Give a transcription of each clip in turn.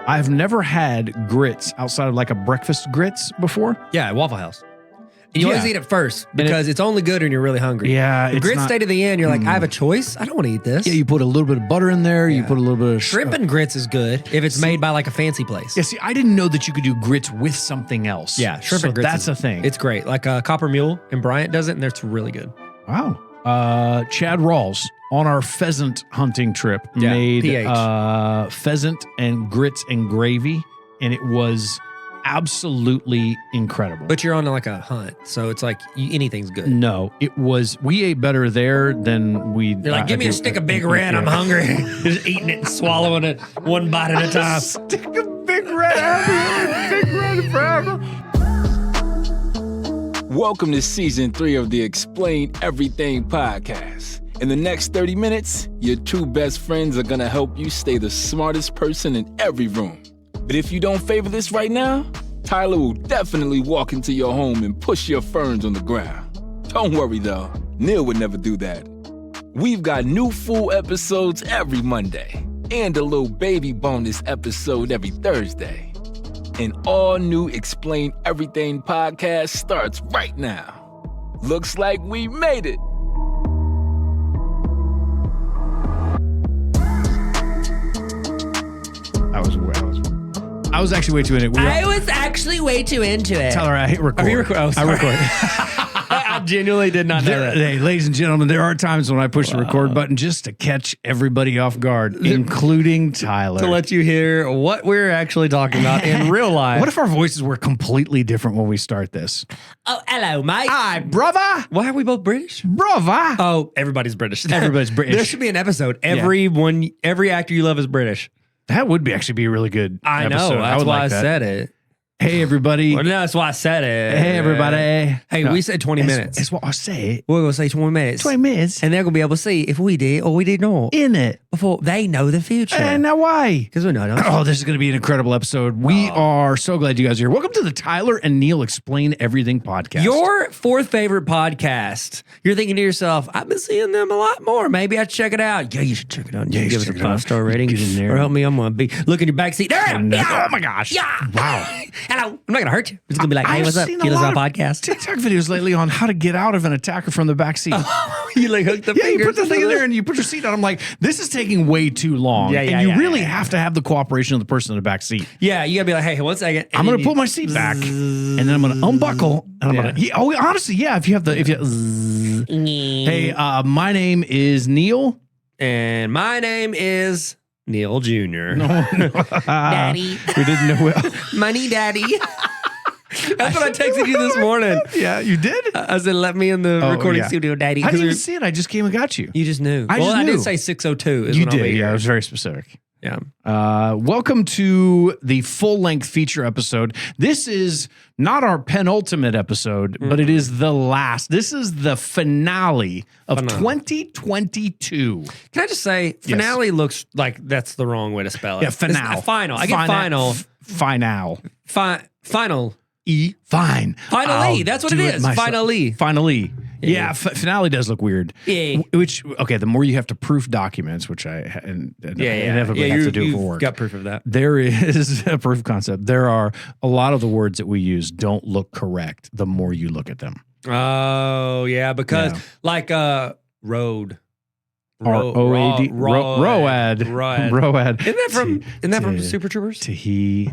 I've never had grits outside of like a breakfast grits before. Yeah, at Waffle House. And you always eat it first because it's only good when you're really hungry. Yeah. The grits stay to the end. You're like, I have a choice. I don't want to eat this. Yeah, you put a little bit of butter in there. You put a little bit of Shrimp and grits is good if it's made by like a fancy place. Yeah, see, I didn't know that you could do grits with something else. Yeah, shrimp and grits. That's a thing. It's great. Like Copper Mule and Bryant does it, and it's really good. Wow. Chad Rawls on our pheasant hunting trip made pheasant and grits and gravy, and it was absolutely incredible. But you're on like a hunt, so it's like anything's good. No, it was. We ate better there than we. You're like, give me a stick of Big Red. I'm hungry. Just eating it and swallowing it one bite at a time. Stick of Big Red. Big Red forever. Welcome to Season 3 of the Explain Everything podcast. In the next 30 minutes, your two best friends are going to help you stay the smartest person in every room. But if you don't favor this right now, Tyler will definitely walk into your home and push your ferns on the ground. Don't worry though, Neil would never do that. We've got new full episodes every Monday and a little baby bonus episode every Thursday. An all-new Explain Everything podcast starts right now. Looks like we made it. I was actually way too into it. I was actually way too into it. Tyler, I hit record. I record. I genuinely did not know that. Hey, ladies and gentlemen, there are times when I push the record button just to catch everybody off guard, including Tyler. To let you hear what we're actually talking about in real life. What if our voices were completely different when we start this? Oh, hello, mate. Hi, brother. Why are we both British? Brother. Oh, everybody's British. Everybody's British. There should be an episode. Every actor you love is British. That would actually be a really good I episode. know. That's why I that. said it. Hey, everybody. Well, no, that's why I said it. Hey, everybody. Hey, we said 20 minutes. That's what I say. We're going to say 20 minutes. 20 minutes. And they're going to be able to see if we did or we did not. In it. Before they know the future. And now why? Because we know. Oh, this is going to be an incredible episode. We are so glad you guys are here. Welcome to the Tyler and Neil Explain Everything podcast. Your fourth favorite podcast. You're thinking to yourself, I've been seeing them a lot more. Maybe I should check it out. Yeah, you should check it out. Yeah, you give should us a check it out. 5-star rating. Get in there. Or help me. I'm going to be look in your backseat. There I am. Yeah. Oh, my gosh. Yeah. Wow. Hello. I'm not going to hurt you. It's going to be like, hey, I've what's up? seen You a listen lot to of a podcast? TikTok videos lately on how to get out of an attacker from the back seat. You like hook the Yeah, fingers you put the thing in into there and you put your seat on. I'm like, this is taking way too long. And you really have to have the cooperation of the person in the back seat. Yeah, you got to be like, hey, 1 second. I'm going to pull my seat back and then I'm going to unbuckle and I'm going to, honestly, yeah, if you have hey, my name is Neil. And my name is Neil Jr. Daddy. We didn't know it. Money Daddy. That's what I texted you this morning. Yeah, you did? I said, let me in the recording studio, Daddy. I didn't even see it. I just came and got you. You just knew. I did say 6:02. You did. Yeah, it was very specific. Yeah. Welcome to the full-length feature episode. This is not our penultimate episode, but it is the last. This is the finale of 2022. Can I just say, finale looks like that's the wrong way to spell it. Yeah, finale. Final. I get final. Final. Final. Fine. Finally. That's what it is. Finally. Finally. Yeah, finale does look weird. Yeah. The more you have to proof documents, which I inevitably have to do for work. Got proof of that. There is a proof concept. There are a lot of the words that we use don't look correct the more you look at them. Oh, yeah, because like road. R-O-A-D. Road. Isn't that from Super Troopers? Yeah,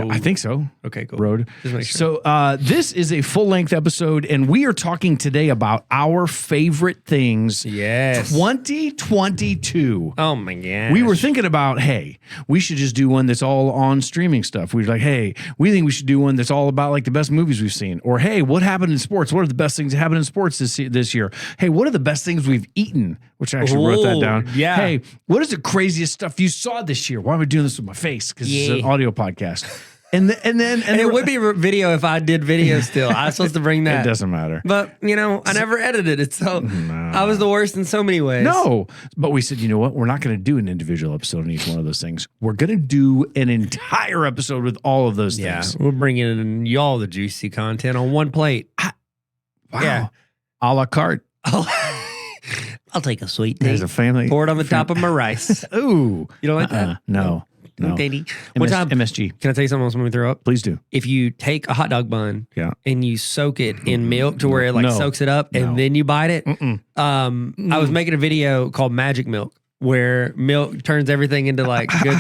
I think so. Okay, cool. Road. Just make sure. So this is a full-length episode, and we are talking today about our favorite things. Yes. 2022. Oh, my gosh. We were thinking about, hey, we should just do one that's all on streaming stuff. We were like, hey, we think we should do one that's all about like the best movies we've seen. Or, hey, what happened in sports? What are the best things that happened in sports this year? Hey, what are the best things we've eaten? Which I actually wrote that down. Yeah. Hey, what is the craziest stuff you saw this year? Why am I doing this with my face? Because it's an audio podcast. And it would be video if I did video still. I was supposed to bring that. It doesn't matter. But, I never edited it, so I was the worst in so many ways. No, but we said, you know what? We're not going to do an individual episode on each one of those things. We're going to do an entire episode with all of those things. We're bringing in y'all the juicy content on one plate. Wow. Yeah. A la carte. I'll take a sweet tea. There's a family. Pour it on the top of my rice. Ooh. You don't like that? No. No. One time, MSG. can I tell you something else when we throw up? Please do. If you take a hot dog bun Yeah. and you soak it in milk to where it like No. soaks it up and then you bite it. I was making a video called Magic Milk where milk turns everything into like good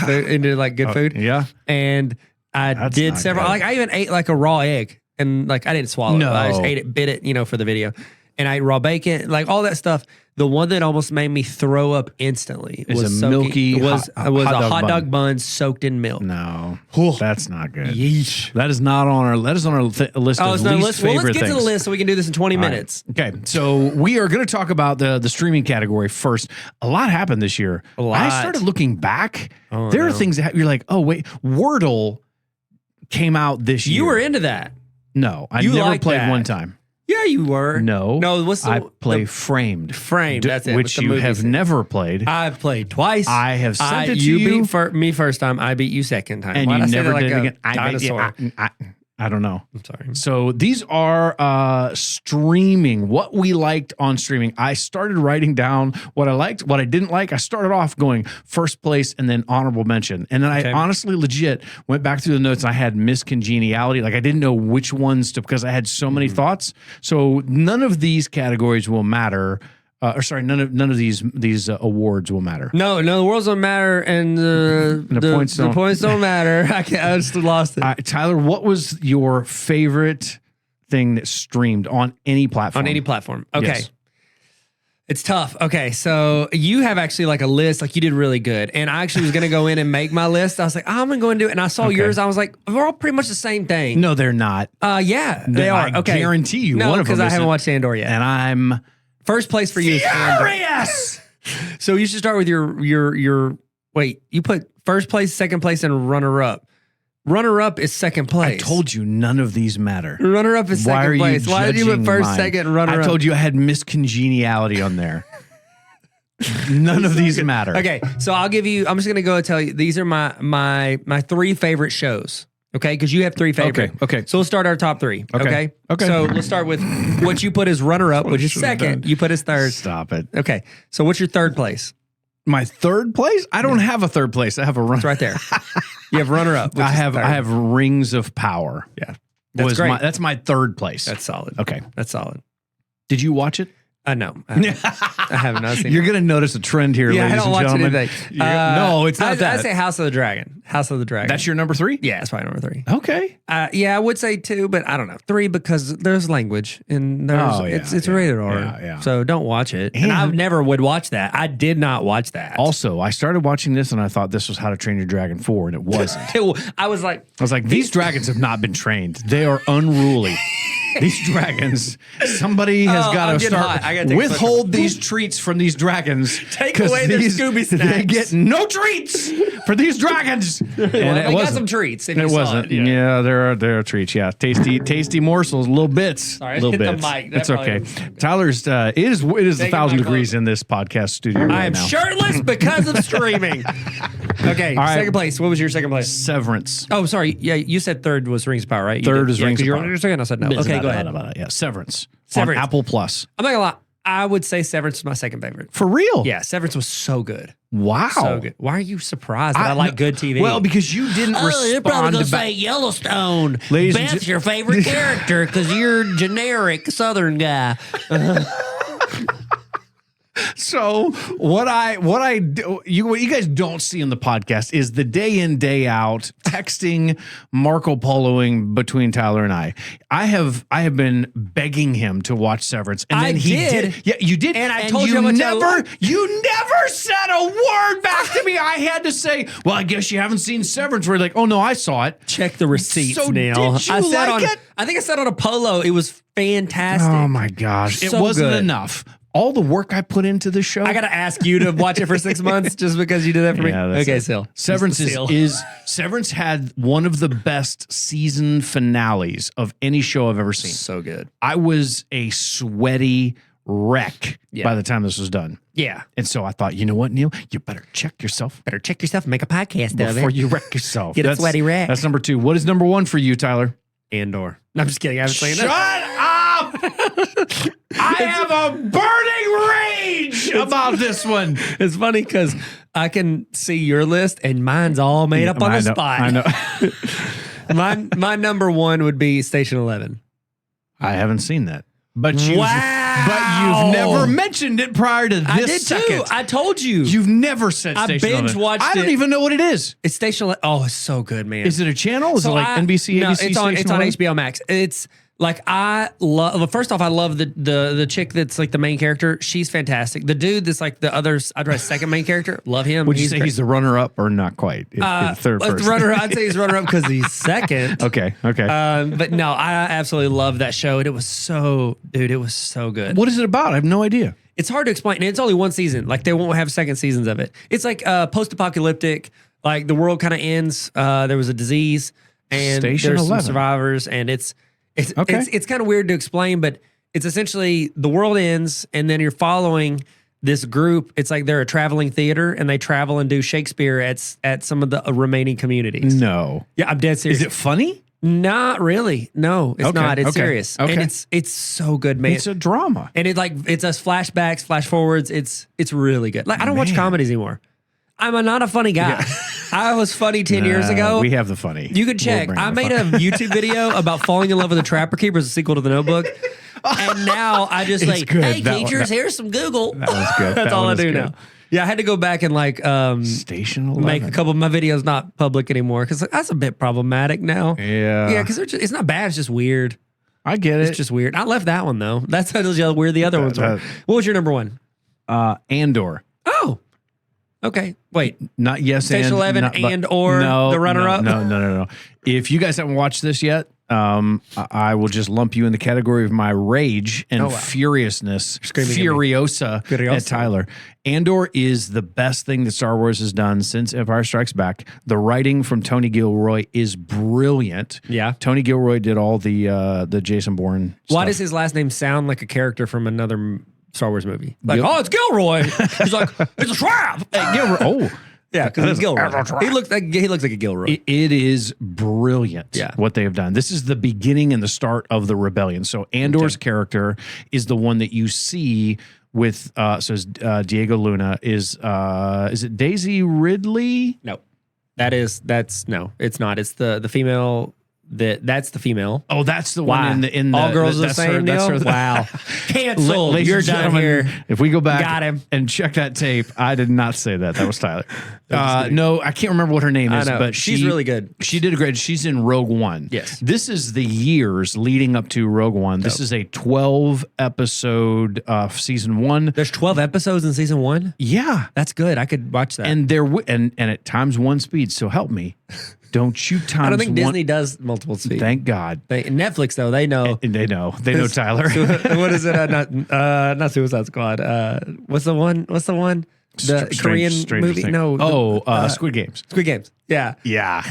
food. Yeah. And I That's did not several, good. like I even ate like a raw egg and like I didn't swallow No. it. I just ate it, bit it, for the video. And I ate raw bacon, like all that stuff. The one that almost made me throw up instantly Is was a milky was hot a dog hot bun. dog bun soaked in milk. No. Whew. That's not good. Yeesh. That is not on our. That is on our list Oh, of it's not a least list. Well, favorite let's get things. to the list so we can do this in 20 minutes. Okay, so we are going to talk about the streaming category first. A lot happened this year. A lot. I started looking back. Oh, there are no. things that you're like, oh wait, Wordle came out this year. You were into that. No, I You never liked played that. one time. Yeah, you were. No, No, what's the I play the Framed. Framed? That's it. Which with the you movies. have never played. I've played twice. I have sent it to you. you. Beat me first time. I beat you second time. and Why'd you I say never that did like it a again. Dinosaur. I don't know. I'm sorry. So these are streaming, what we liked on streaming. I started writing down what I liked, what I didn't like. I started off going first place and then honorable mention. And then I Okay. honestly legit went back through the notes and I had miscongeniality. Like I didn't know which ones to, because I had so many thoughts. So none of these categories will matter. None of these awards will matter. No, the worlds don't matter, and the points don't matter. I just lost it. Tyler, what was your favorite thing that streamed on any platform? On any platform. Okay. Yes. It's tough. Okay, so you have actually like a list, like you did really good. And I actually was going to go in and make my list. I was like, I'm going to go and do it. And I saw yours. I was like, we're all pretty much the same thing. No, they're not. Yeah, they are. I Okay. guarantee you No, one of because them I haven't isn't. watched Andor yet. And I'm First place for you is Andor. furious. So you should start with your wait, you put first place, second place, and runner up. Runner up is second place. I told you none of these matter. Runner up is Why second are you place. Why did you put judging first, mine? second, runner up? I told you I had miscongeniality on there. None of these matter. Okay, so I'm just gonna go and tell you these are my three favorite shows. Okay, because you have three favorite. Okay. So we'll start our top three. Okay. Okay. So let's start with what you put as runner up, which is should've second. done. You put as third. Stop it. Okay. So what's your third place? My third place? I don't have a third place. I have a run. It's right there. You have runner up. Which I is have third. I have Rings of Power. Yeah. That's Was great. that's my third place. That's solid. okay. That's solid. Did you watch it? No, I haven't. I've seen You're it. going to notice a trend here, Yeah, I ladies don't and watch gentlemen. anything. No, it's not I that. say House of the Dragon. House of the Dragon. That's your number 3? Yeah, it's probably number 3. Okay. Yeah, I would say 2, but I don't know. 3 because there's language and there's Oh, yeah, it's yeah, rated R. yeah. So don't watch it. And And- I never would watch that. I did not watch that. Also, I started watching this and I thought this was How to Train Your Dragon 4, and it wasn't. I was like, I was like, these dragons have not been trained. They are unruly. These dragons, somebody has Oh, got I'm to getting start hot. I gotta take a withhold these treats from these dragons. Take 'cause away their Scooby They snacks. get no treats for these dragons. And well, it they got wasn't. some treats. If It you saw wasn't. it. Yeah, there are treats. Yeah, tasty morsels, little bits, Sorry, I little hit the bits. mic. That It's okay. probably Tyler's. It is Taking 1,000 my degrees clothes. in this podcast studio right I am now. shirtless because of streaming. Okay, right. second place. What was your second place? Severance. Oh, sorry. Yeah, you said thd was Rings of Power, right? You Third did. is Yeah, Rings 'cause of you were Power. on your second. I said no. Okay, go ahead. Yeah, Severance. Severance. On Apple Plus. I'm not gonna lie. I would say Severance is my second favorite. For real? Yeah, Severance was so good. Wow. So good. Why are you surprised that I like good TV? Well, because you didn't respond to back. Yellowstone. Ladies and gen- your favorite character because you're generic Southern guy. So what I do, what you guys don't see in the podcast is the day in, day out texting, Marco Poloing between Tyler and I. I have been begging him to watch Severance, and then I he did. Yeah, you did. And I told you how much I liked- you never said a word back to me. I had to say, well, I guess you haven't seen Severance. We're like, oh no, I saw it. Check the receipts, So Neil. did you I said like on, it? I think I said on a polo. It was fantastic. Oh my gosh, it So wasn't good. enough. All the work I put into this show. I got to ask you to watch it for 6 months just because you did that for me. that's Okay, it. Sil. Severance Sil. is Severance had one of the best season finales of any show I've ever seen. so good. I was a sweaty wreck Yeah. by the time this was done. Yeah. And so I thought, you know what, Neil? You better check yourself Better check yourself and make a podcast of before it. you wreck yourself. Get a sweaty wreck. That's number 2. What is number 1 for you, Tyler? Andor. No, I'm just kidding. I haven't seen Shut that. up! up! I have a burning rage about this one. It's funny because I can see your list and mine's all made up on the spot. I know. My number one would be Station 11. I haven't seen that. But you've never mentioned it prior to this I did second. too. I told you. You've never said I Station 11. binge-watched I don't it. even know what it is. It's Station 11. Oh, it's so good, man. Is it a channel? Is it like NBC, No, ABC, it's on Station 11? HBO Max. It's like I love. Well, first off, I love the chick that's like the main character. She's fantastic. The dude that's like the others. I'd write second main character. Love him. Would you say he's the runner-up or not quite? Third person. runner. I'd say he's runner up because he's second. Okay. But no, I absolutely love that show. And it was so good. What is it about? I have no idea. It's hard to explain. And it's only one season. Like they won't have second seasons of it. It's like post-apocalyptic. Like the world kind of ends. There was a disease, and Station there's 11. some survivors, and it's Okay. it's kind of weird to explain, but it's essentially the world ends, and then you're following this group. It's like they're a traveling theater, and they travel and do Shakespeare at some of the remaining communities. No. Yeah, I'm dead serious. Is it funny? Not really. No, it's Okay, not. It's okay, serious, okay. and it's so good, man. It's a drama. And it's us flashbacks, flash forwards. It's really good. Like I don't watch Man. comedies anymore. Not a funny guy. I was funny 10 years ago. We have the funny. You could check. I made a YouTube video about falling in love with the Trapper Keeper as a sequel to The Notebook. And now I just It's good. hey, That teachers, one- here's some Google. That was good. That's That all I one was do good. now. Yeah, I had to go back and Station 11. make a couple of my videos not public anymore because that's a bit problematic now. Yeah. Yeah, because it's not bad. It's just weird. I get it. It's just weird. I left that one though. That's how weird the other ones were. What was your number one? Andor. Oh, okay. Wait. Not yes Station and 11 not, but- or the runner-up? No. If you guys haven't watched this yet, I will just lump you in the category of my rage and furiousness, Screaming at me. Furiosa at Tyler. Andor is the best thing that Star Wars has done since Empire Strikes Back. The writing from Tony Gilroy is brilliant. Yeah. Tony Gilroy did all the Jason Bourne Why stuff. does his last name sound like a character from another Star Wars movie? Like, oh, it's Gilroy. He's like, it's a trap. Gilroy? Oh. Yeah, because it's Gilroy. He looks like a Gilroy. It is brilliant Yeah. what they have done. This is the beginning and the start of the rebellion. So Andor's character is the one that you see with Diego Luna is it Daisy Ridley? No, that's no, it's not. It's the female. That's the female. Oh, that's the Why? one in the All girls are the that's same. that's Neil? Wow, canceled. Ladies You're and done gentlemen, here. If we go back Got him. and check that tape, I did not say that. That was Tyler. No, I can't remember what her name is, I know. but She's really good. She did a great. She's in Rogue One. Yes. This is the years leading up to Rogue One. This is a 12 episode season 1. There's 12 episodes in season 1. Yeah. That's good. I could watch that. And and at times 1 speed. So help me. Don't you times I don't think one- Disney does multiple speed. Thank God. Netflix though, they know. And they know Tyler. What is it? Not Suicide Squad. What's the one? The Korean Stranger movie? Things. No. Squid Games. Squid Games. Yeah. Yeah.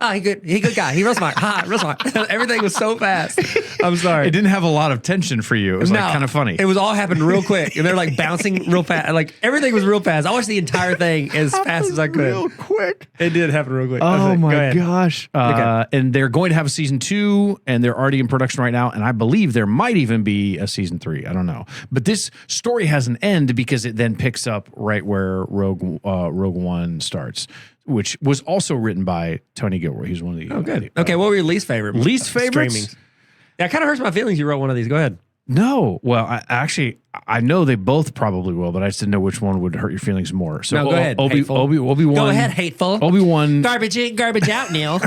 Oh, he good guy. He real smart. Real smart. Everything was so fast. I'm sorry. It didn't have a lot lot of tension for you. It was like No, kind of funny. It was all happened real quick. And they're like bouncing real fast. Like everything was real fast. I watched the entire thing as fast as I could. Real quick. It did happen real quick. I was Oh like, go my ahead. gosh. And they're going to have a season 2 and they're already in production right now. And I believe there might even be a season 3. I don't know. But this story has an end because it then picks up right where Rogue One starts, which was also written by Tony Gilroy. He's one of the. Oh, good. Okay, what were your least favorite? Least favorites? Streamings? Yeah, it kind of hurts my feelings you wrote one of these. Go ahead. No. Well, I know they both probably will, but I just didn't know which one would hurt your feelings more. So No, go ahead, hateful. Obi-Wan. Go ahead, hateful. Obi-Wan. Garbage in, garbage out, Neil.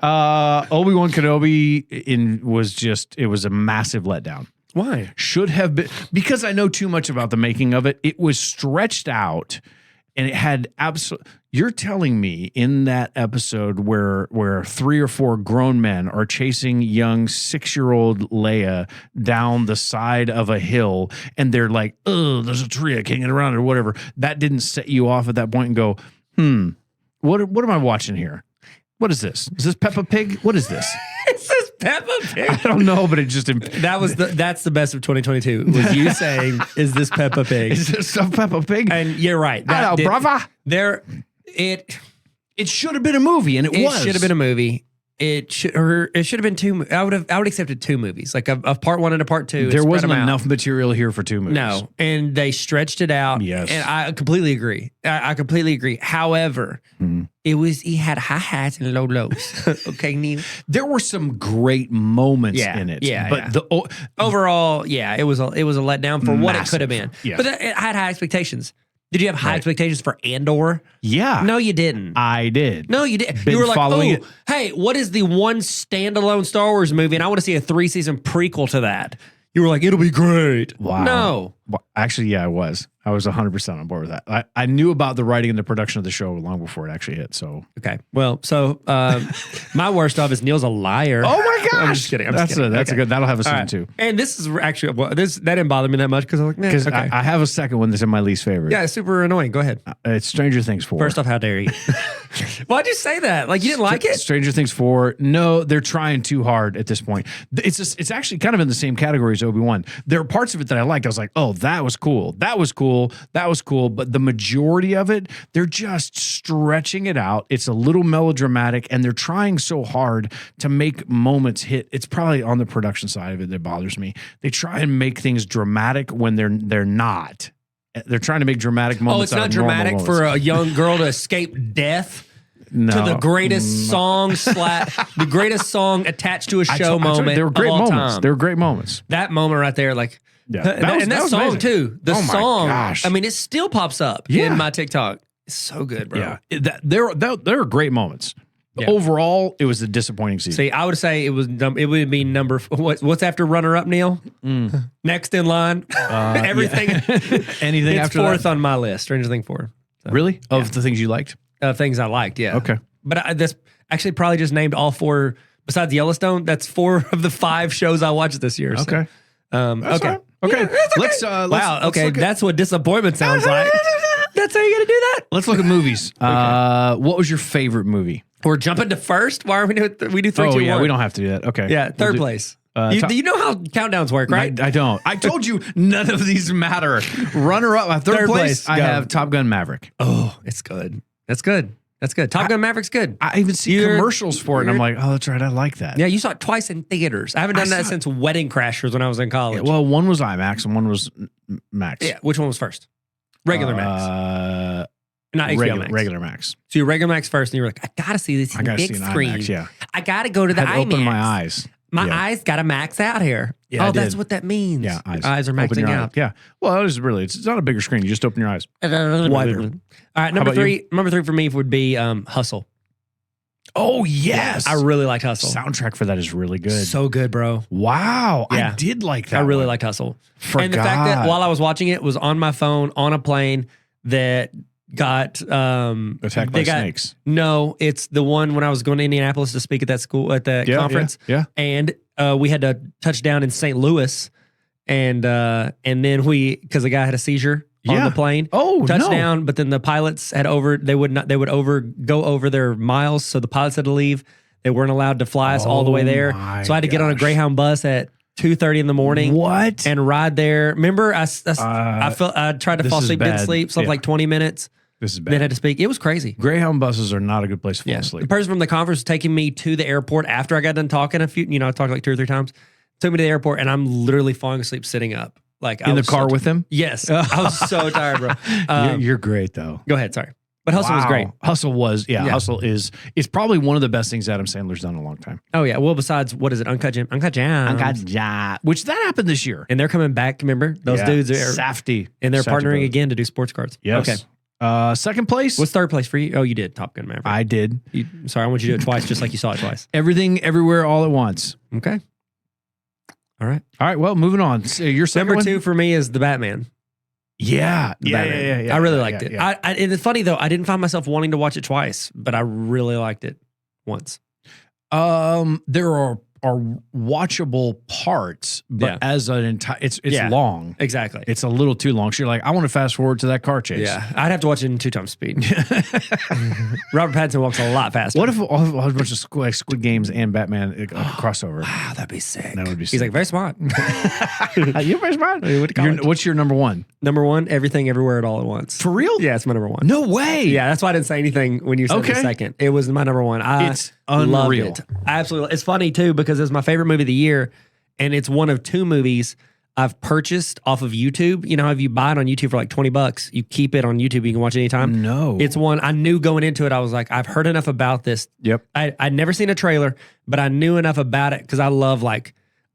Obi-Wan Kenobi was a massive letdown. Why? Should have been, because I know too much about the making of it. It was stretched out and it had you're telling me in that episode where 3 or 4 grown men are chasing young 6-year-old Leia down the side of a hill and they're like, oh, there's a tree, I can't get around it or whatever. That didn't set you off at that point and go, what am I watching here? What is this? Is this Peppa Pig? What is this? This is Peppa Pig. I don't know, but it just That's the best of 2022. Was you saying, is this Peppa Pig? is this some Peppa Pig? And you're right. Hello, brother. It It should have been a movie, and it was. should have been a movie. It should have been two. I would have accepted two movies, like of part one and a part two. There and spread wasn't them out. enough material here for two movies. No, and they stretched it out. Yes. And I completely agree. I completely agree. However, he had high highs and low lows. Okay, Neil. There were some great moments Yeah, in it. yeah, But yeah. Overall, yeah, it was a letdown for what it could have been. Yes. But I had high expectations. Did you have high expectations for Andor? yeah. No, you didn't. I did. No, you didn't. Been You were like, following oh, it. hey, what is the one standalone Star Wars movie? And I want to see a 3-season prequel to that. You were like, it'll be great. Wow. No. Well, actually, yeah, I was 100% on board with that. I knew about the writing and the production of the show long before it actually hit. So, Okay. Well, so my worst of is Neil's a liar. oh my gosh, I'm just kidding. I'm just kidding. That's a Okay. good. That'll have a All season right. two. And this is actually, that didn't bother me that much because I'm like, man, Because okay. I have a second one that's in my least favorite. Yeah, it's super annoying. Go ahead. It's Stranger Things 4. First off, how dare you? Why'd you say that? Like you didn't like it? Stranger Things 4. No, they're trying too hard at this point. It's actually kind of in the same category as Obi-Wan. There are parts of it that I liked. I was like, oh, that was cool. That was cool. That was cool. But the majority of it, they're just stretching it out. It's a little melodramatic, and they're trying so hard to make moments hit. It's probably on the production side of it that bothers me. They try and make things dramatic when they're not. They're trying to make dramatic moments. Oh, it's not out of normal dramatic for moments. a young girl to escape death No. to the greatest song the greatest song attached to a I show told you, moment. They were great of all moments. That They were great moments. moment right there, like Yeah. and that was song amazing. too. The Oh my song, gosh. I mean, it still pops up Yeah. in my TikTok. It's so good, bro. Yeah, there are great moments. Yeah. Overall, it was a disappointing season. See, I would say it would be what's after runner up, Neil? Next in line. Everything. Anything It's after fourth that? on my list. Stranger Things 4. So, Really? Of the things you liked? things I liked, yeah. Okay. But that's actually probably just named all 4 besides Yellowstone. That's 4 of the 5 shows I watched this year. So, Okay. okay. all right. Okay. Yeah, that's Let's Wow. let's Okay. look at- That's what disappointment sounds like. That's how you're gonna do that. let's look at movies. What was your favorite movie? We're jumping to first. Why are we doing? We do 3, 2, 1. we don't have to do that. Okay. Yeah, We'll third do- place. top- You know how countdowns work, right? I don't. I told you none of these matter. Runner up. My third Third place. place, I go. have Top Gun Maverick. Oh, it's good. That's good. That's good. Top Gun Maverick's good. I even see You're- commercials for it, and I'm like, oh, that's right. I like that. Yeah, you saw it twice in theaters. I haven't done that saw since Wedding Crashers when I was in college. Well, one was IMAX and one was Max. Yeah, which one was first? Regular Max, not HBO Max. Regular Max. So you regular Max first, and you were like, I gotta see this I in gotta big see an screen. IMAX. Yeah. I gotta go to the I had to IMAX. open my eyes. My Yeah. eyes gotta max out here. Yeah, I oh, that's did. what that means. Yeah, eyes are Open maxing your out. eyes. Yeah. Well, it's not a bigger screen. You just open your eyes. Wider. All right, number about 3. Number 3 for me would be Hustle. Oh yes, I really liked Hustle. soundtrack for that is really good. So good, bro. Wow, Yeah. I did like that. I really one. liked Hustle. Forgot. And the fact that while I was watching it was on my phone on a plane that got Attacked by snakes. No, it's the one when I was going to Indianapolis to speak at that school at that conference. Yeah. And we had to touch down in St. Louis, and then because the guy had a seizure on Yeah. the plane. Oh, touchdown! But then the pilots go over their miles, so the pilots had to leave. They weren't allowed to fly us all the way Oh there, my so I had to get on a gosh. Greyhound bus at 2:30 in the morning. What? And ride there. Remember, I tried to this fall is asleep, didn't bad. sleep, slept Yeah. like 20 minutes, This is then bad. had to speak. It was crazy. Greyhound buses are not a good place to fall Yeah. asleep. The person from the conference was taking me to the airport after I got done talking I talked like 2 or 3 times. Took me to the airport, and I'm literally falling asleep sitting up. Like In the car with him? Yes. I was so tired, bro. You're great though. Go ahead. Sorry. But Hustle was Wow. great. Hustle was, Yeah. Hustle is. It's probably one of the best things Adam Sandler's done in a long time. Oh, yeah. Well, besides, what is it? Uncut Gems. Which that happened this year. And they're coming back. Remember? Those Yeah. dudes are, Safdie. and they're Safdie partnering brothers. again to do sports cards. Yes. Okay. Second place. What's third place for you? Oh, you did. Top Gun Maverick. I did. Sorry, I want you to do it twice, just like you saw it twice. Everything, everywhere, all at once. Okay. All right. All right. Well, moving on. So your second Number one? 2 for me is The Batman. Yeah. The Yeah, Batman. yeah, yeah. I really yeah, liked yeah, it. yeah. And it's funny though, I didn't find myself wanting to watch it twice, but I really liked it once. There are watchable parts, but Yeah. as an entire, it's Yeah. long. Exactly. It's a little too long. So you're like, I want to fast forward to that car chase. Yeah. I'd have to watch it in 2 times speed. Robert Pattinson walks a lot faster. What if a whole bunch of Squid Games and Batman crossover? Wow, that'd be sick. That would be He's sick. like, very smart. You're very smart. What's your number one? Number 1, Everything Everywhere at All at Once. For real? Yeah, it's my number 1. No way. Yeah, that's why I didn't say anything when you said the Okay. second. It was my number 1. It's Loved unreal. it. Absolutely. It's funny too because it's my favorite movie of the year, and it's one of 2 movies I've purchased off of YouTube. You know, if you buy it on YouTube for like $20, you keep it on YouTube. You can watch it anytime. No. It's one I knew going into it. I was like, I've heard enough about this. Yep. I'd never seen a trailer, but I knew enough about it because I love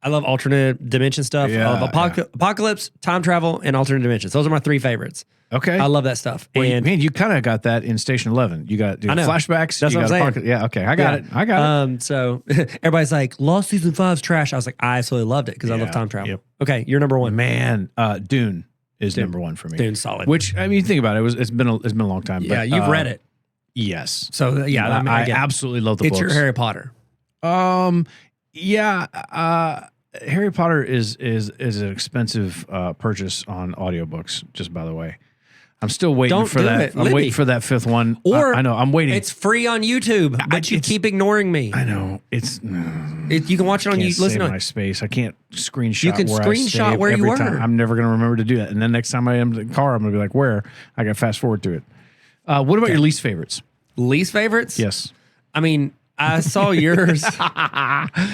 alternate dimension stuff. I love apocalypse, time travel, and alternate dimensions. Those are my 3 favorites. Okay. I love that stuff. Well, and man, you kind of got that in Station 11. You got I know. flashbacks. That's you what got I'm saying. Yeah, okay. I got it. So everybody's like, Lost season 5's trash. I was like, I absolutely loved it because I love time travel. Yep. Okay, you're number 1. Man, Dune is number 1 for me. Dune's solid. Which, I mean, think about it. It's been a long time. Yeah, but, you've read it. Yes. So yeah, I, mean, I get it. absolutely love the It's books. your Harry Potter. Yeah. Harry Potter is an expensive purchase on audiobooks, just by the way. I'm still waiting Don't for do that. it, I'm Libby. waiting for that 5th one. Or I know. I'm waiting. It's free on YouTube, but you keep ignoring me. I know. It's You can watch it on can't you. Listen save to my it. space. I can't screenshot. You can where screenshot I save where you every time. were. I'm never going to remember to do that. And then next time I am in the car, I'm going to be like, where? I got to fast forward to it. What about your least favorites? Least favorites? Yes. I mean, I saw yours,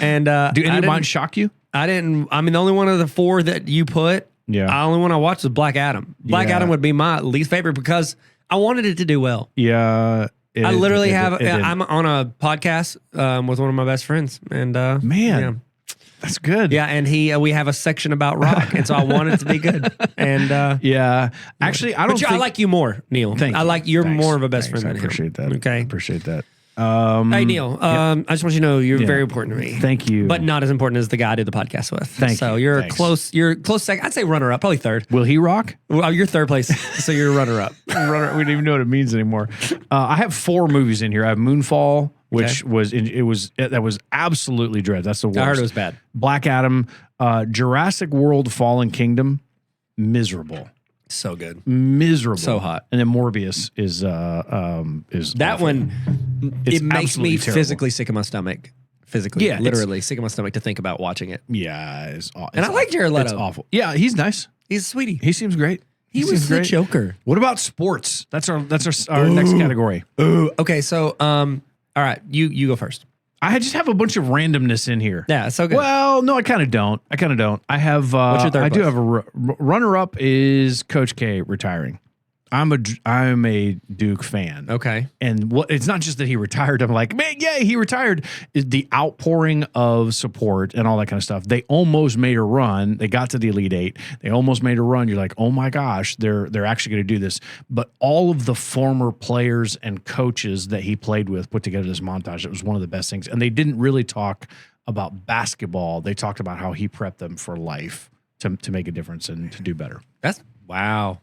and Do any of mine shock you? I didn't. I mean, the only one of the 4 that you put, Yeah. the only one I watched was Black Adam. Black Yeah. Adam would be my least favorite because I wanted it to do well. Yeah. I literally have. it didn't. I'm on a podcast with one of my best friends, and Man, yeah. that's good. Yeah, and we have a section about rock, and so I wanted it to be good. And Yeah. Actually, I don't but think. I like you more, Neil. Thank I you. like you're Thanks. more of a best Thanks. friend I than appreciate him. that. Okay. I appreciate that. Hey Neil, I just want you to know you're Yeah. very important to me. Thank you. But not as important as the guy I did the podcast with. Thank so you. you're Thanks. close. You're close second. I'd say runner up, probably third. Will he rock? Well, you're third place, so you're runner up. We don't even know what it means anymore. I have 4 movies in here. I have Moonfall, which that was absolutely dread. That's the worst. I heard it was bad. Black Adam, Jurassic World: Fallen Kingdom, miserable, So good. miserable, So hot. And then Morbius is That awful. one, It's it makes absolutely me terrible. physically sick of my stomach. Physically, Yeah, it's- literally sick of my stomach to think about watching it. Yeah, it's aw- And it's I like Jared awful. It's Leto. awful. Yeah, he's nice. He's a sweetie. He seems great. He was seems the great. Joker. What about sports? That's our next category. Okay, so all right, you go first. I just have a bunch of randomness in here. Yeah, so good. Well, no, I kind of don't. I have. What's your third I do place? have a runner up is Coach K retiring. I'm a Duke fan. Okay. And it's not just that he retired. I'm like, man, yay, he retired. Is the outpouring of support and all that kind of stuff. They almost made a run. They got to the Elite Eight. They almost made a run. You're like, oh my gosh, they're actually going to do this. But all of the former players and coaches that he played with put together this montage. It was one of the best things. And they didn't really talk about basketball. They talked about how he prepped them for life to make a difference and to do better. That's wow.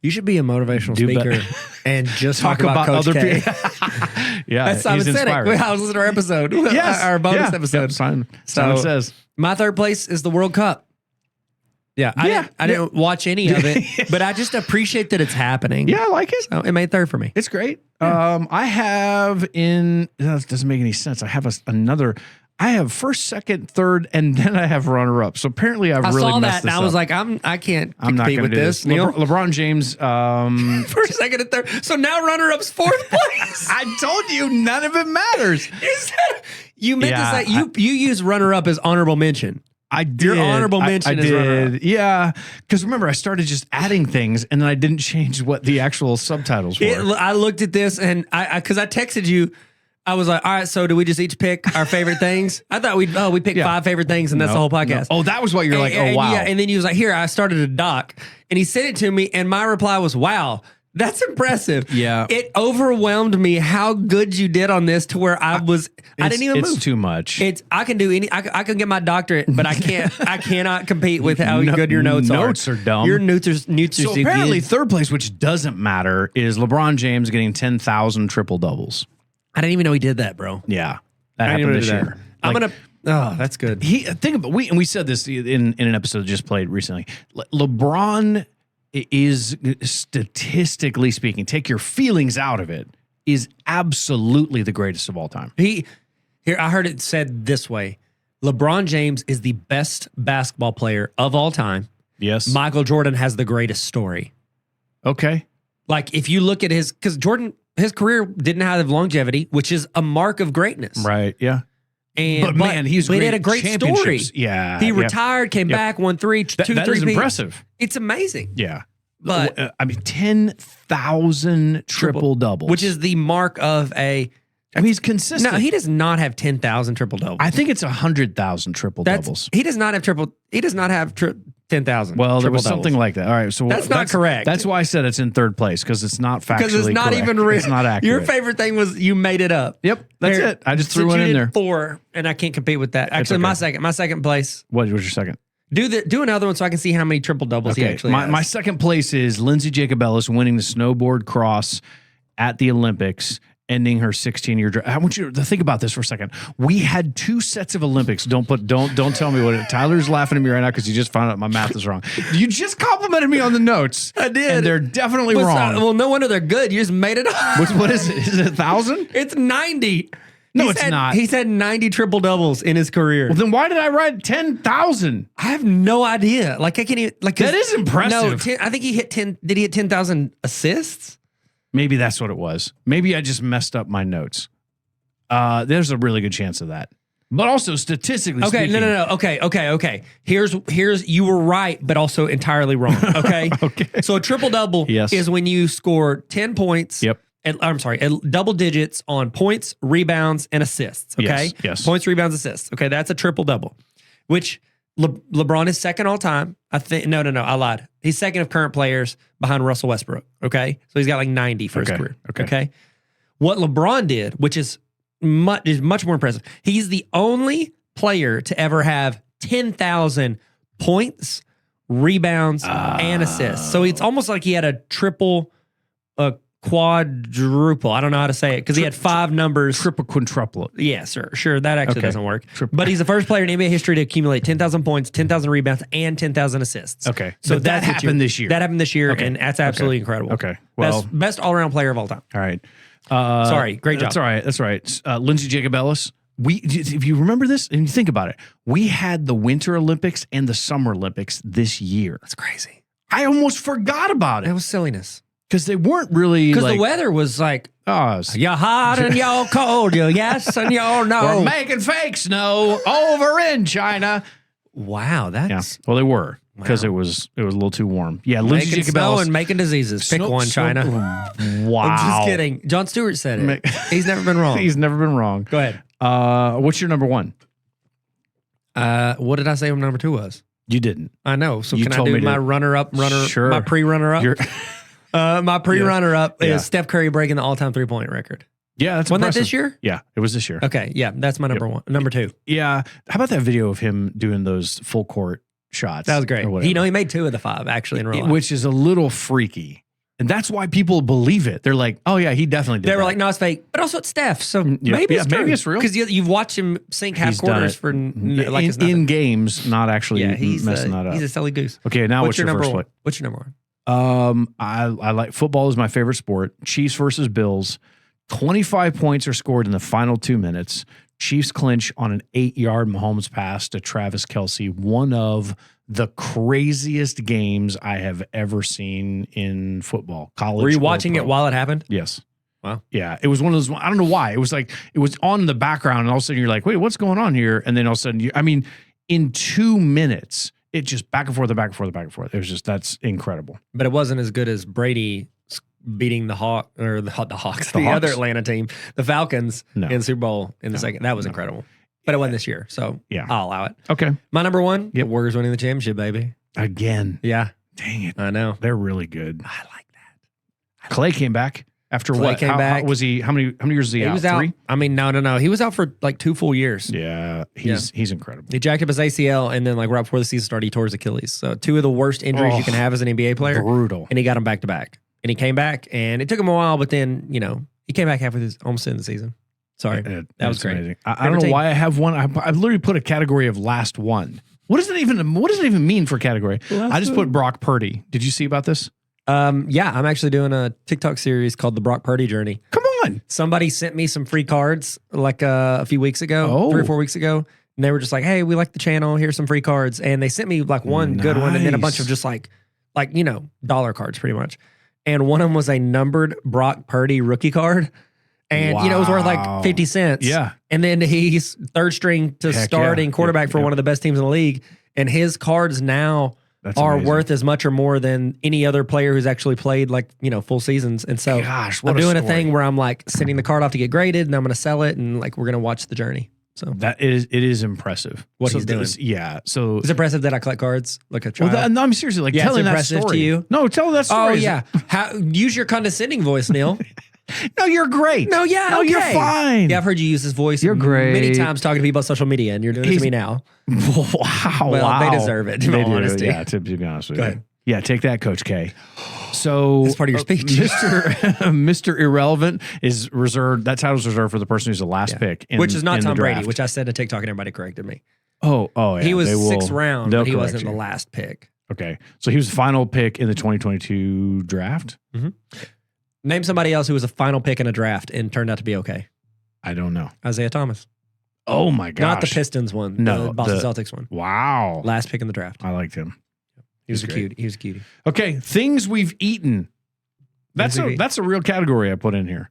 You should be a motivational Do speaker better. and just talk about Coach other K. people. Yeah, That's Simon he's Sinek. inspiring. I was listening to our episode. Yes, our bonus yeah. episode. Yep, Simon So- says. My third place is the World Cup. Yeah, I didn't watch any of it, but I just appreciate that it's happening. Yeah, I like it. So it made third for me. It's great. I have that doesn't make any sense. I have another. I have first, second, third, and then I have runner up. So apparently I've I really saw messed that and this I was up. like, I can't I'm not compete going with to do this. this. Neil. LeBron James. First, second, and third. So now runner up's fourth place. I told you none of it matters. You meant Yeah, to say you use runner up as honorable mention. I did. Your honorable mention I is runner-up. did. Yeah, because remember I started just adding things and then I didn't change what the actual subtitles were. I looked at this and because I texted you, I was like, all right, so do we just each pick our favorite things? I thought we picked Yeah. 5 favorite things and that's the whole podcast. Oh, that was what you're like. And- Oh wow. Yeah, and then he was like, here, I started a doc. And he sent it to me, and my reply was, wow, that's impressive. Yeah. It overwhelmed me how good you did on this to where I didn't even It's move. too much. I can do I can get my doctorate, but I cannot compete with how good your notes are. Notes are dumb. Your notes are So so apparently, good. third place, which doesn't matter, is LeBron James getting 10,000 triple doubles. I didn't even know he did that, bro. Yeah, that I didn't happened even this do that. year. I'm Like, gonna. Oh, that's good. think about we said this in an episode just played recently. LeBron is statistically speaking, take your feelings out of it, is absolutely the greatest of all time. Here, I heard it said this way: LeBron James is the best basketball player of all time. Yes. Michael Jordan has the greatest story. Okay. Like if you look at because Jordan his career didn't have longevity, which is a mark of greatness. Right. Yeah. And But man, he had a great story. championships. Yeah. He yeah. retired, came back, won two, That three. is impressive. It's amazing. Yeah. But I mean, 10,000 triple doubles, which is the mark of a. I mean, he's consistent. No, he does not have 10,000 triple doubles. I think it's 100,000 triple doubles. He does not have 10,000. Well, there was triple-doubles. something like that. All right, so That's not correct. That's why I said it's in third place because it's not factually because it's not correct. even real. It's not accurate. Your favorite thing was you made it up. Yep, that's There. it. I just Since threw one you in did there. 4, and I can't compete with that. Actually, okay. my second place. What was your second? Do another one so I can see how many triple doubles he actually has. My second place is Lindsay Jacobellis winning the snowboard cross at the Olympics, ending her 16-year drought. I want you to think about this for a second. We had 2 sets of Olympics. Don't tell me what it. Tyler's laughing at me right now because he just found out my math is wrong. You just complimented me on the notes. I did. And they're definitely wrong. Well, no wonder they're good. You just made it up. What is it? Is it 1,000? It's 90. No, it's not. He's had 90 triple doubles in his career. Well, then why did I write 10,000? I have no idea. Like I can't even. Like That is impressive. No, I think he hit 10. Did he hit 10,000 assists? Maybe that's what it was. Maybe I just messed up my notes. There's a really good chance of that. But also statistically speaking. No. Okay. Here's you were right, but also entirely wrong. Okay. Okay. So a triple double Yes. is when you score 10 points. Yep. I'm sorry, double digits on points, rebounds, and assists. Okay. Yes. Points, rebounds, assists. Okay. That's a triple double, which LeBron is second all time. I think no, I lied. He's second of current players behind Russell Westbrook. Okay. So he's got like 90 for his career. Okay. What LeBron did, which is much more impressive. He's the only player to ever have 10,000 points, rebounds, and assists. So it's almost like he had a triple, quadruple. I don't know how to say it because he had 5 numbers. Triple quintuple. Yeah, sure. That actually Okay. doesn't work. Triple. But he's the first player in NBA history to accumulate 10,000 points, 10,000 rebounds, and 10,000 assists. Okay. So But that that's what happened this year. That happened this year, Okay. and that's absolutely incredible. Okay. Well, Best all-around player of all time. all right. Sorry. Great job. That's all right. That's all right. Lindsay Jacobellis. If you remember this and you think about it, we had the Winter Olympics and the Summer Olympics this year. That's crazy. I almost forgot about It it was silliness. because they weren't really Because like, the weather was like, oh, you're hot and you're cold, you yes and you're no. we're making fake snow over in China. Wow, Yeah. that's Well, they were because Wow. it was a little too warm. Yeah. Lindsay making snow Jacobellis. and making diseases. Pick one, China. Wow. I'm just kidding. John Stewart said it. He's never been wrong. He's never been wrong. Go ahead. What's your number one? What did I say number 2 was? You didn't. I know. So You can I told do me my to- runner-up, Sure. my pre-runner-up? You're, My pre-runner-up Yeah. is Steph Curry breaking the all-time three-point record. yeah, that's Wasn't that impressive. this year? Yeah, it was this year. Okay, yeah, that's my number 1. Number 2. Yeah. How about that video of him doing those full court shots? That was great. or whatever? He made 2 of the 5 actually in real life. Which is a little freaky. And that's why people believe it. They're like, oh, yeah, he definitely did They were that. like, no, it's fake. But also it's Steph. So yeah, maybe yeah, it's true. maybe it's real. Because you've watched him sink half He's done quarters it. for like it's nothing. in games, not actually Yeah, he's messing that up. He's a silly goose. Okay, now what's your number first 1? one? What's your number 1? I like football is my favorite sport. Chiefs versus Bills. 25 points are scored in the final 2 minutes. Chiefs clinch on an 8-yard Mahomes pass to Travis Kelce. One of the craziest games I have ever seen in football. College. Were you or watching pro. it while it happened? Yes. Wow. Yeah. It was one of those. I don't know why. It was like it was on the background, and all of a sudden you're like, wait, what's going on here? And then all of a sudden, in 2 minutes, it just back and forth, back and forth, back and forth. It was just that's incredible. But it wasn't as good as Brady beating the Hawks, the Hawks? other Atlanta team, the Falcons No. in the Super Bowl in the second. That was incredible. But it wasn't this year, so Yeah. I'll allow it. Okay. My number 1, the Yep. Warriors winning the championship, baby. Again. Yeah, Dang it. I know. They're really good. I like that. Clay came back after Clay what? came back. Was he? How many years was he, He out? was out. 3? I mean, no. He was out for like 2 full years. Yeah. He's incredible. He jacked up his ACL, and then like right before the season started, he tore his Achilles. So 2 of the worst injuries you can have as an NBA player. Brutal. And he got them back to back. And he came back, and it took him a while, but then he came back halfway almost in the season. Sorry, that was It's great. amazing. I don't know why I have one. I literally put a category of last one. What does it even mean for category? I just put Brock Purdy. Did you see about this? Yeah, I'm actually doing a TikTok series called The Brock Purdy Journey. Come on. Somebody sent me some free cards like a few weeks ago, Oh. 3 or 4 weeks ago. And they were just like, hey, we like the channel. Here's some free cards. And they sent me like one good one and then a bunch of Nice. just like dollar cards pretty much. and one of them was a numbered Brock Purdy rookie card. And, it was worth like 50 cents. Yeah. And then he's third string to Heck starting yeah. quarterback for one of the best teams in the league. And his cards now are amazing. worth as much or more than any other player who's actually played full seasons. And so Gosh, I'm what a doing a story. thing where I'm like sending the card off to get graded and I'm going to sell it. And like, we're going to watch the journey. So It is impressive What he's doing. Yeah. So it's impressive that I collect cards like a child. no, I'm seriously like Yeah, it's telling that impressive story to you? No, tell that story. Oh yeah. Use your condescending voice, Neil. No, you're great. No, yeah, No, you're okay. fine. Yeah, I've heard you use this voice You're great. many times talking to people on social media, and you're doing it to me now. Wow. Well, they deserve it, in They all do, honesty. Yeah, to be honest with Go you. ahead. Yeah, take that, Coach K. So That's part of your speech. Mr. Irrelevant is reserved. That title's reserved for the person who's the last pick, Which is not in the Tom Brady, draft. which I said to TikTok and everybody corrected me. Oh, yeah. He was they will- sixth round, they'll but he correct wasn't you. the last pick. Okay, so he was the final pick in the 2022 draft. Name somebody else who was a final pick in a draft and turned out to be okay. I don't know. Isaiah Thomas. Oh my gosh! Not the Pistons one. No, the Boston the- Celtics one. Wow, Last pick in the draft. I liked him. He was He's a great. cutie. He was a cutie. Okay, things we've eaten. Things we've eaten. That's a real category I put in here.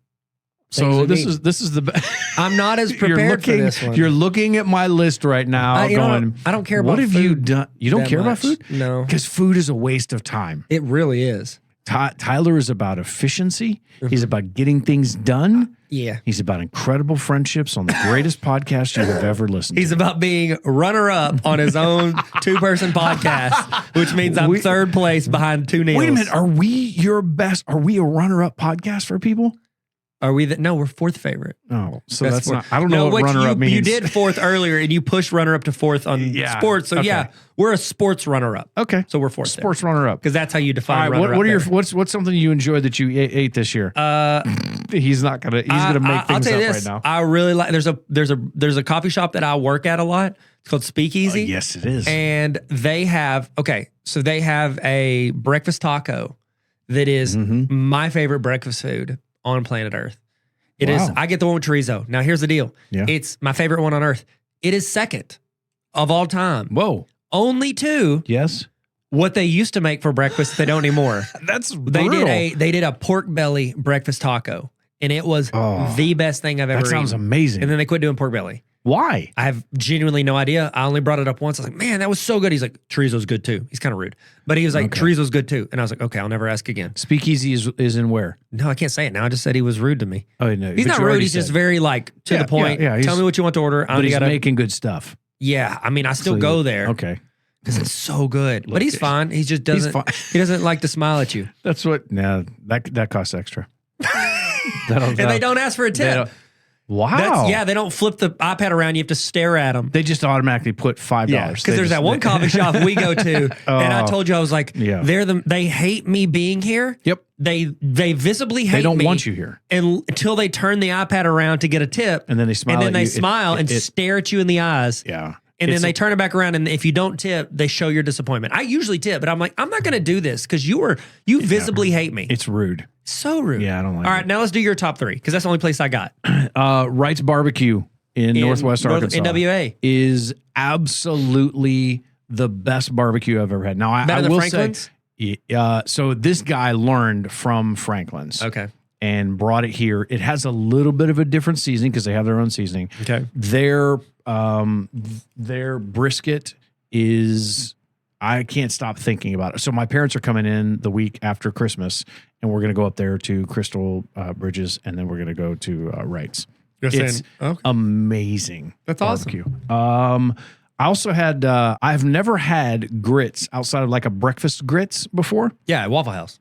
Things So we've this eaten. is the. I'm not as You're prepared for looking. this one. You're looking at my list right now, you know, going. I don't care about What have you food done? You don't that care about much. food? No. Because food is a waste of time. It really is. Tyler is about efficiency. He's about getting things done. Yeah. He's about incredible friendships on the greatest podcast you have ever listened He's to. about being runner-up on his own two-person podcast, which means I'm third place behind two Neils. Wait a minute. Are we your best? Are we a runner-up podcast for people? Are we? No, we're fourth favorite. Oh, so Best that's fourth. not. I don't know what runner-up means. You did fourth earlier, and you pushed runner-up to fourth on Yeah, sports. So okay. yeah, we're a sports runner-up. Okay. So we're fourth. Sports runner-up. Because that's how you All define right. runner-up. What are your there. what's something you enjoyed that you ate this year? He's not gonna. He's gonna make I'll things tell up you this. right now. I really like. There's a coffee shop that I work at a lot. It's called Speakeasy. Yes, it is. And they have a breakfast taco that is my favorite breakfast food on planet Earth. It is. Wow. I get the one with chorizo. Now here's the deal. Yeah. It's my favorite one on earth. It is second of all time. Whoa. Only to Yes. what they used to make for breakfast. They don't anymore. That's They did a pork belly breakfast taco, and it was the best thing I've ever That sounds eaten. amazing. And then they quit doing pork belly. Why? I have genuinely no idea. I only brought it up once. I was like, man, that was so good. He's like, chorizo's good too. He's kind of rude. But he was like, chorizo's good too. And I was like, okay, I'll never ask again. Speakeasy is in where? No, I can't say it now. I just said he was rude to me. Oh no, He's but not you rude. already He's just said. very like to Yeah, the point. yeah, Tell me what you want to order. But he's gotta, making good stuff. yeah, I mean, I still So go you- there Okay. because it's so good. But he's fine. He just doesn't. fine. He doesn't like to smile at you, That's what. No, that costs extra. and they don't ask for a They tip. don't- Wow. Yeah, they don't flip the iPad around. You have to stare at them. They just automatically put $5. Yeah, because there's that one coffee shop we go to, and I told you I was like, Yeah. they hate me being here. Yep. They visibly hate me. They don't want you here. until they turn the iPad around to get a tip, And then they smile and then at they you. smile and stare at you in the eyes. Yeah. And It's then they turn it back around, and if you don't tip, they show your disappointment. I usually tip, but I'm like, I'm not going to do this because you visibly hate me. It's rude. So rude. Yeah, I don't like All it. right, now let's do your top three because that's the only place I got. Wright's Barbecue in Northwest Arkansas NWA. is absolutely the best barbecue I've ever had. Now, Better I than will Franklin's? say, so this guy learned from Franklin's. Okay. And brought it here. It has a little bit of a different seasoning because they have their own seasoning. Okay. Their brisket is, I can't stop thinking about it. So my parents are coming in the week after Christmas, and we're going to go up there to Crystal Bridges, and then we're going to go to Wright's. It's okay. amazing. That's barbecue. I also had, I've never had grits outside of like a breakfast grits before. Yeah, at Waffle House.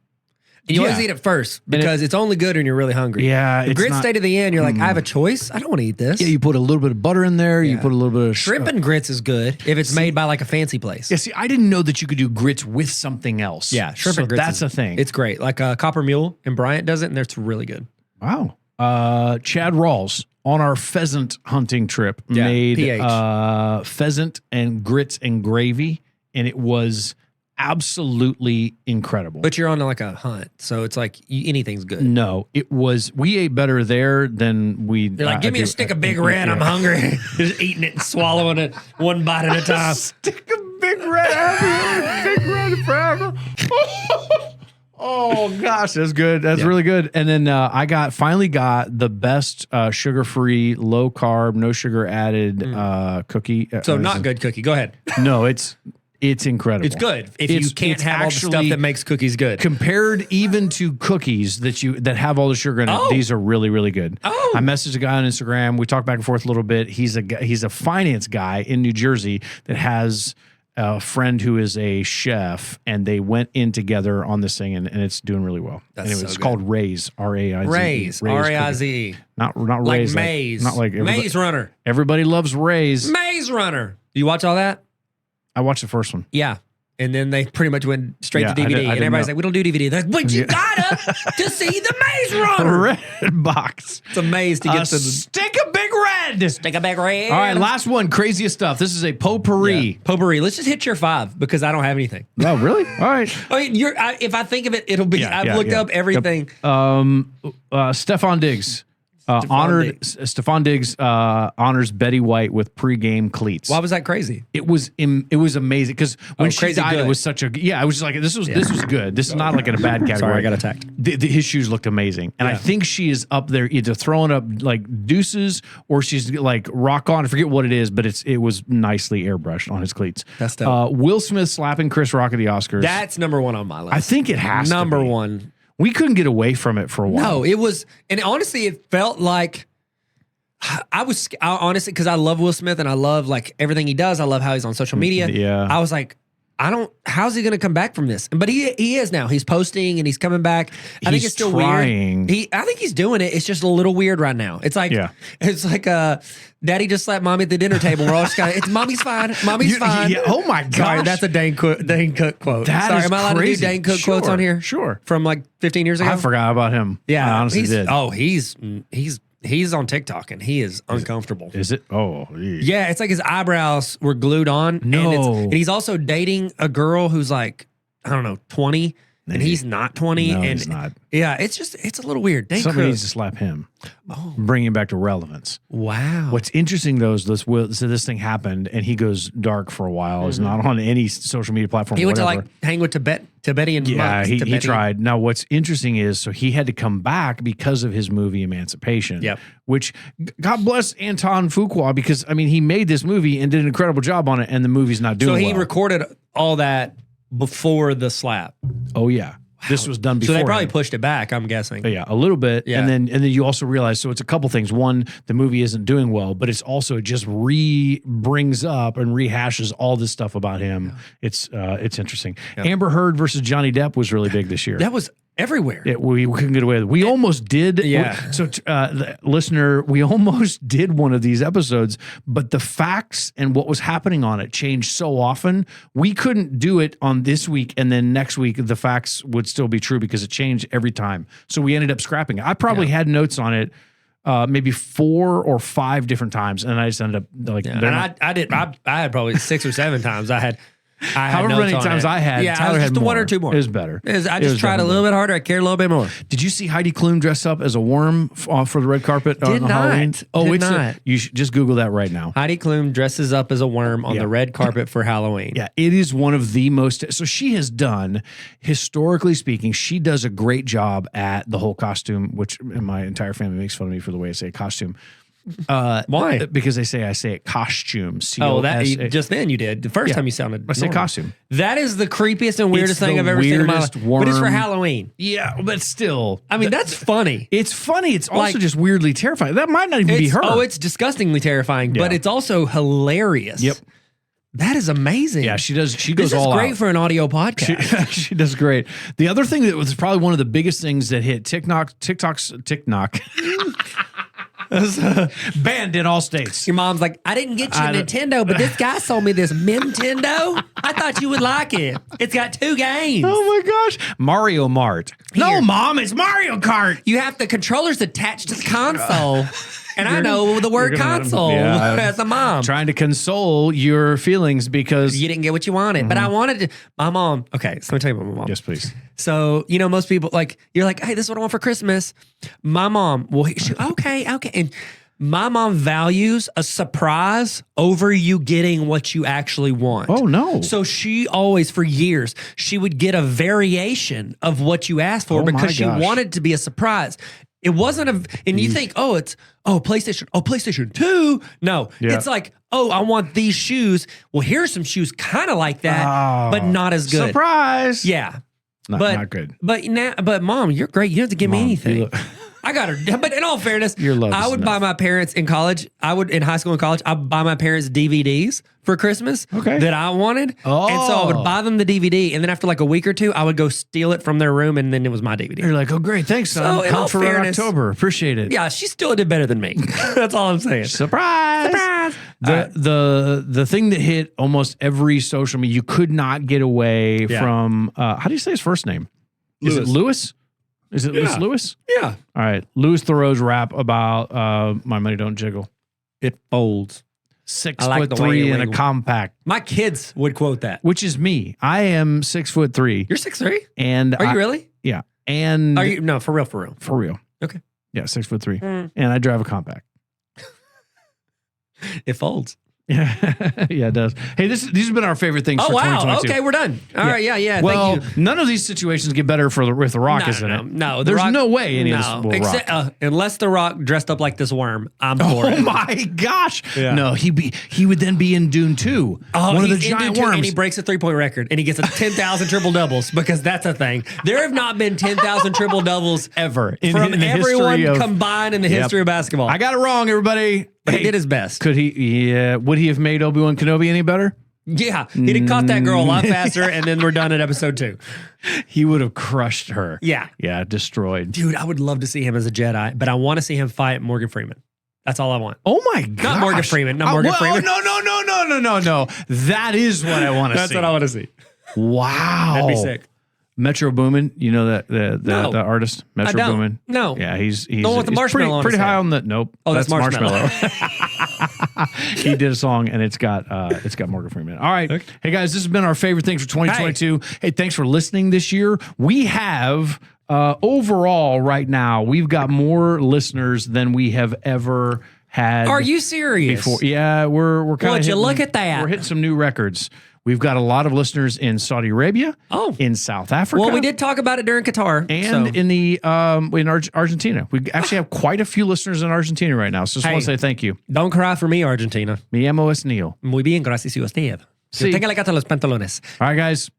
And you always Yeah. eat it first because it's only good when you're really hungry. Yeah, The it's grits not- stay to the end. You're like, I have a choice. I don't want to eat this. Yeah, you put a little bit of butter in there. You Yeah. put a little bit of Shrimp and grits is good if it's made by like a fancy place. Yeah, see, I didn't know that you could do grits with something else. Yeah, shrimp so and grits. that's a thing. It's great. Like Copper Mule and Bryant does it, and it's really good. Wow. Chad Rawls on our pheasant hunting trip made PH. pheasant and grits and gravy, and it was absolutely incredible. But you're on like a hunt, so it's like anything's good. No, it was. We ate better there than we. You're like, give me a stick of Big Red. I'm hungry. Just eating it and swallowing it one bite at a time. Stick of Big Red. Big Red forever. Oh gosh, that's good. That's really good. And then I finally got the best sugar-free, low carb, no sugar added cookie. So not good cookie. Go ahead. No, it's incredible. It's good. If you can't have all the stuff that makes cookies good. Compared even to cookies that have all the sugar in it, these are really, really good. Oh. I messaged a guy on Instagram. We talked back and forth a little bit. He's a finance guy in New Jersey that has a friend who is a chef, and they went in together on this thing, and it's doing really well. That's anyway, so it's good. called Raiz, R-A-I-Z-E. Raiz, R-A-I-Z-E. Not Like Raiz. Maze. Not like Maze Runner. Everybody loves Raiz. Maze Runner. You watch all that? I watched the first one. Yeah. And then they pretty much went straight Yeah, to DVD. I And didn't everybody's know. like, we don't do DVD. They're like, but you gotta to see the Maze Runner. Red box. It's a maze to get to the Stick a big red. stick a bag red. All right, last one. Craziest stuff. This is a potpourri. Potpourri. Let's just hit your 5 because I don't have anything. Oh, really? All right. I mean, if I think of it, it'll be. I've looked up everything. Stefan Diggs. Stefan Diggs honors Betty White with pregame cleats. Why was that crazy? It was amazing because when she crazy died, good. it was such a I was just like this was good. This is not like in a bad category. Sorry, I got attacked. His shoes looked amazing, and I think she is up there either throwing up like deuces or she's like rock on. I forget what it is, but it was nicely airbrushed on his cleats. That's dope. Will Smith slapping Chris Rock at the Oscars. That's number 1 on my list. I think it has number to be. 1. We couldn't get away from it for a while. No, it was, and honestly, it felt like I honestly, because I love Will Smith and I love like everything he does. I love how he's on social media. Yeah. I was like, how's he going to come back from this? But he is now. He's posting and he's coming back. I think He's it's still trying. weird. I think he's doing it. It's just a little weird right now. It's like, Daddy just slapped mommy at the dinner table. We're all just kind of, it's mommy's fine. Mommy's fine. Yeah, oh my gosh. Sorry, that's a Dane Cook quote. That Sorry, is am I allowed to do crazy. Dane Cook quotes on here? Sure. From like 15 years ago? I forgot about him. Yeah. I honestly did. Oh, he's on TikTok and he is uncomfortable. Is it? Oh, Yeah, it's like his eyebrows were glued on. No. And he's also dating a girl who's like, I don't know, 20, and he's not 20. No, and he's not. Yeah, it's a little weird. Dane Somebody Cook. needs to slap him. Bring him back to relevance. Wow. What's interesting though is this thing happened and he goes dark for a while. Is not on any social media platform. He went whatever. to like hang with Tibetan Yeah, monks. he Tibetan- tried. Now, what's interesting is, so he had to come back because of his movie Emancipation. Yep. Which, God bless Anton Fuqua, because I mean, he made this movie and did an incredible job on it, and the movie's not doing So he well. recorded all that before the slap. Oh yeah, this was done So before. they probably pushed it back, I'm guessing. Yeah, a little bit, Yeah. and then you also realize, so it's a couple things. One, the movie isn't doing well, but it's also just brings up and rehashes all this stuff about him. Yeah. It's interesting. Yeah. Amber Heard versus Johnny Depp was really big this year. That was everywhere. We couldn't get away with it. We almost did. Yeah. So, listener, we almost did one of these episodes, but the facts and what was happening on it changed so often. We couldn't do it on this week, and then next week the facts would still be true because it changed every time. So we ended up scrapping it. I probably had notes on it. Maybe 4 or 5 different times, and I just ended up like. Yeah. And I had probably 6 or 7 times. I had However notes many on times it. I had, Yeah, Tyler I was had just more. 1 or 2 more. It was better. I It just was tried a definitely little bit harder. I cared a little bit more. Did you see Heidi Klum dress up as a worm for the red carpet on Did not. Halloween? Oh, Did it's not. you should just Google that right now. Heidi Klum dresses up as a worm on the red carpet for Halloween. Yeah, it is one of the most. So she has done, historically speaking, she does a great job at the whole costume, which my entire family makes fun of me for the way I say costume. Why? Because I say it costume. Oh, that C-O-S-A. just then you did. The first time you sounded I say normal. costume. That is the creepiest and weirdest It's thing the I've ever seen in my life. weirdest But it's for worm. Halloween. Yeah, but still, I mean, that's funny. it's funny. It's also Like- just weirdly terrifying. That might not even be her. Oh, it's disgustingly terrifying, but Yeah. it's also hilarious. Yep. That is amazing. Yeah, she does. She goes This is all great out. for an audio podcast. She does great. The other thing that was probably one of the biggest things that hit TikTok, banned in all states. Your mom's like, I didn't get you a Nintendo, but this guy sold me this Nintendo. I thought you would like it. It's got 2 games. Oh my gosh, Mario Mart. No, Mom, it's Mario Kart. You have the controllers attached to the console. And I know the word you're gonna- console yeah. as a mom. Trying to console your feelings because You didn't get what you wanted, but I wanted to. My mom. Okay, so let me tell you about my mom. yes, please. So most people like you're like, hey, this is what I want for Christmas. My mom, well, okay, and My mom values a surprise over you getting what you actually want. Oh, no. So she always, for years, she would get a variation of what you asked for Oh, my because she gosh. wanted it to be a surprise. It wasn't and you think, PlayStation 2. No, Yeah. it's like, I want these shoes. Well, here's some shoes kind of like that, but not as good. Surprise. Yeah. Not good. But mom, you're great. You don't have to give me Mom, anything. you look- I got her. But in all fairness, Your love I is would enough. buy my parents in college. In high school and college, I'd buy my parents DVDs for Christmas Okay. that I wanted. And so I would buy them the DVD. And then after like a week or two, I would go steal it from their room. And then it was my DVD. You're like, oh, great. Thanks, son. So, in all Come for fairness- October. Appreciate it. Yeah, she still did better than me. That's all I'm saying. Surprise. Surprise. The thing that hit almost every social media, you could not get away Yeah. from, how do you say his first name? Is it Lewis? Is it Yeah. Lewis? Yeah. All right. Louis Theroux's rap about My Money Don't Jiggle. It folds. 6'3" I like the way it and a wiggled. compact, My kids would quote that. which is me. I am 6'3", You're 6'3"? and Are you really? Yeah, and Are you? No, for real, for real. for real. Okay. Yeah, 6'3", Mm. and I drive a compact. It folds. Yeah, yeah, it does. Hey, these have been our favorite things Oh, for wow. 2022. Okay, we're done. All right. Yeah. Well, Thank you. none of these situations get better with The Rock, isn't it? No, The There's Rock- no way any of this will Except, rock. unless The Rock dressed up like this worm, I'm for Oh it. my gosh! Yeah. No, he would then be in Dune 2. Oh, one of the he's in giant Dune 2, worms. and he breaks a 3-point record, and he gets a 10,000 triple doubles because that's a thing. There have not been 10,000 triple doubles Ever in from the everyone history of- combined in the Yep. history of basketball. I got it wrong, everybody. but Hey, he did his best. Could he? Yeah. Would he have made Obi-Wan Kenobi any better? Yeah, he'd have caught that girl a lot faster, and then we're done at episode 2. He would have crushed her. Yeah. Yeah, destroyed. Dude, I would love to see him as a Jedi, but I want to see him fight Morgan Freeman. That's all I want. Oh my god! Not Morgan Freeman. Not Morgan Freeman. No. That is what I want to see. That's what I want to see. Wow. That'd be sick. Metro Boomin, you know that the No. artist Metro don't. Boomin. No. Yeah, he's one with the he's marshmallow on pretty his high head. on the nope. Oh, that's Marshmallow. He did a song and it's got Morgan Freeman. All right, hey guys, this has been our favorite things for 2022. Hey, thanks for listening this year. We have overall right now we've got more listeners than we have ever had. Are you serious? Before? Yeah, we're kind of. Would you look at that? We're hitting some new records. We've got a lot of listeners in Saudi Arabia. Oh. In South Africa. Well, we did talk about it during Qatar. And so. in the in Argentina. We actually have quite a few listeners in Argentina right now. So just want to say thank you. Don't cry for me, Argentina. Me llamo es Neil. Muy bien, gracias a usted. Sí. Tenga la gata los pantalones. All right, guys.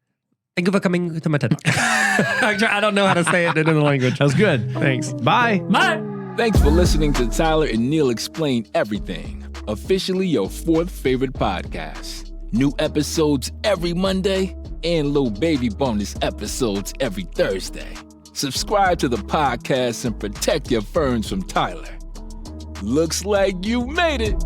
Thank you for coming to my TED Talk. I don't know how to say it in the language. That was good. Thanks. Bye. Bye. Thanks for listening to Tyler and Neil Explain Everything, officially your 4th favorite podcast. New episodes every Monday and little baby bonus episodes every Thursday. Subscribe to the podcast and protect your ferns from Tyler. Looks like you made it.